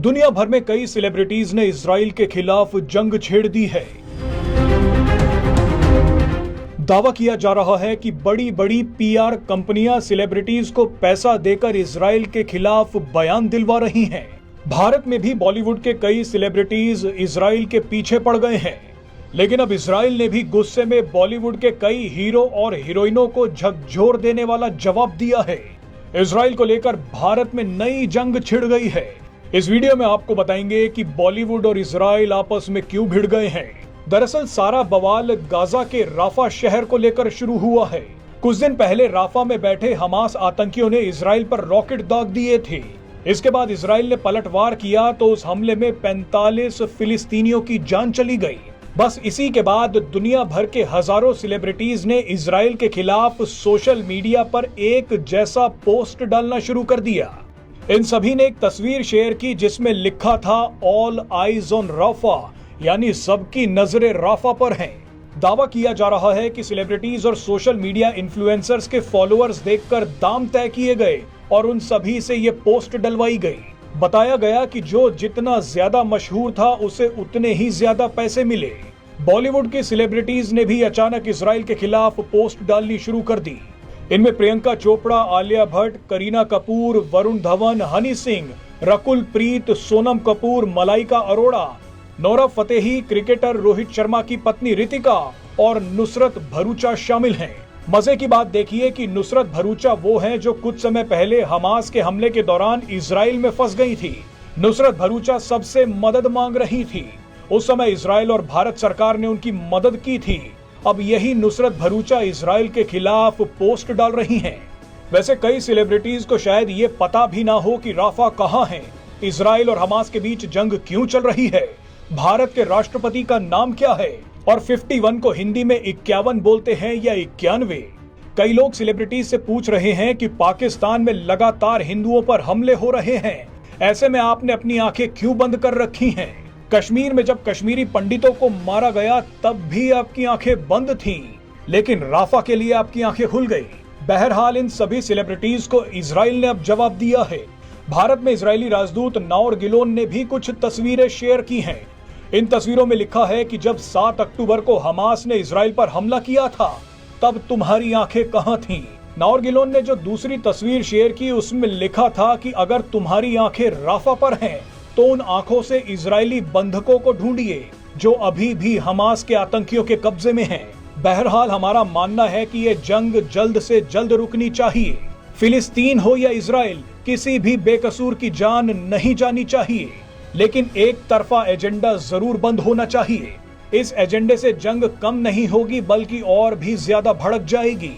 दुनिया भर में कई सेलिब्रिटीज ने इजराइल के खिलाफ जंग छेड़ दी है। दावा किया जा रहा है कि बड़ी बड़ी पीआर कंपनियां सेलिब्रिटीज को पैसा देकर इजराइल के खिलाफ बयान दिलवा रही हैं। भारत में भी बॉलीवुड के कई सेलिब्रिटीज इजराइल के पीछे पड़ गए हैं, लेकिन अब इजराइल ने भी गुस्से में बॉलीवुड के कई हीरो और हीरोइनों को झकझोर देने वाला जवाब दिया है। इजराइल को लेकर भारत में नई जंग छिड़ गई है। इस वीडियो में आपको बताएंगे कि बॉलीवुड और इजराइल आपस में क्यों भिड़ गए हैं। दरअसल सारा बवाल गाजा के राफा शहर को लेकर शुरू हुआ है। कुछ दिन पहले राफा में बैठे हमास आतंकियों ने इजराइल पर रॉकेट दाग दिए थे। इसके बाद इजराइल ने पलटवार किया तो उस हमले में 45 फिलिस्तीनियों की जान चली गई। बस इसी के बाद दुनिया भर के हजारों सेलिब्रिटीज ने इजराइल के खिलाफ सोशल मीडिया पर एक जैसा पोस्ट डालना शुरू कर दिया। इन सभी ने एक तस्वीर शेयर की जिसमें लिखा था ऑल आइज ऑन राफा, यानी सबकी नजरें राफा पर हैं। दावा किया जा रहा है कि सेलिब्रिटीज और सोशल मीडिया इन्फ्लुएंसर्स के फॉलोअर्स देखकर दाम तय किए गए और उन सभी से ये पोस्ट डलवाई गई। बताया गया कि जो जितना ज्यादा मशहूर था उसे उतने ही ज्यादा पैसे मिले। बॉलीवुड की सेलिब्रिटीज ने भी अचानक इजराइल के खिलाफ पोस्ट डालनी शुरू कर दी। इनमें प्रियंका चोपड़ा, आलिया भट्ट, करीना कपूर, वरुण धवन, हनी सिंह, रकुल प्रीत, सोनम कपूर, मलाइका अरोड़ा, नोरा फतेही, क्रिकेटर रोहित शर्मा की पत्नी रितिका और नुसरत भरूचा शामिल हैं। मजे की बात देखिए कि नुसरत भरूचा वो हैं जो कुछ समय पहले हमास के हमले के दौरान इजराइल में फंस गई थी। नुसरत भरूचा सबसे मदद मांग रही थी। उस समय इजराइल और भारत सरकार ने उनकी मदद की थी। अब यही नुसरत भरूचा इजराइल के खिलाफ पोस्ट डाल रही हैं। वैसे कई सेलिब्रिटीज को शायद ये पता भी ना हो कि राफा कहाँ है, इजराइल और हमास के बीच जंग क्यों चल रही है, भारत के राष्ट्रपति का नाम क्या है और 51 को हिंदी में 51 बोलते हैं या 91। कई लोग सेलिब्रिटीज से पूछ रहे हैं कि पाकिस्तान में लगातार हिंदुओं पर हमले हो रहे हैं, ऐसे में आपने अपनी आंखें क्यों बंद कर रखी हैं? कश्मीर में जब कश्मीरी पंडितों को मारा गया तब भी आपकी आंखें बंद थीं, लेकिन राफा के लिए आपकी आंखें खुल गई। बहरहाल इन सभी सेलिब्रिटीज को इजराइल ने अब जवाब दिया है। भारत में इजरायली राजदूत नाओर गिलोन ने भी कुछ तस्वीरें शेयर की हैं। इन तस्वीरों में लिखा है कि जब 7 अक्टूबर को हमास ने इजराइल पर हमला किया था तब तुम्हारी आंखें कहां थीं? नाओर गिलोन ने जो दूसरी तस्वीर शेयर की उसमें लिखा था कि अगर तुम्हारी आंखें राफा पर हैं तो उन आंखों से इजरायली बंधकों को ढूंढिए जो अभी भी हमास के आतंकियों के कब्जे में हैं। बहरहाल हमारा मानना है कि ये जंग जल्द से जल्द रुकनी चाहिए। फिलिस्तीन हो या इजराइल, किसी भी बेकसूर की जान नहीं जानी चाहिए, लेकिन एक तरफा एजेंडा जरूर बंद होना चाहिए। इस एजेंडे से जंग कम नहीं होगी बल्कि और भी ज्यादा भड़क जाएगी।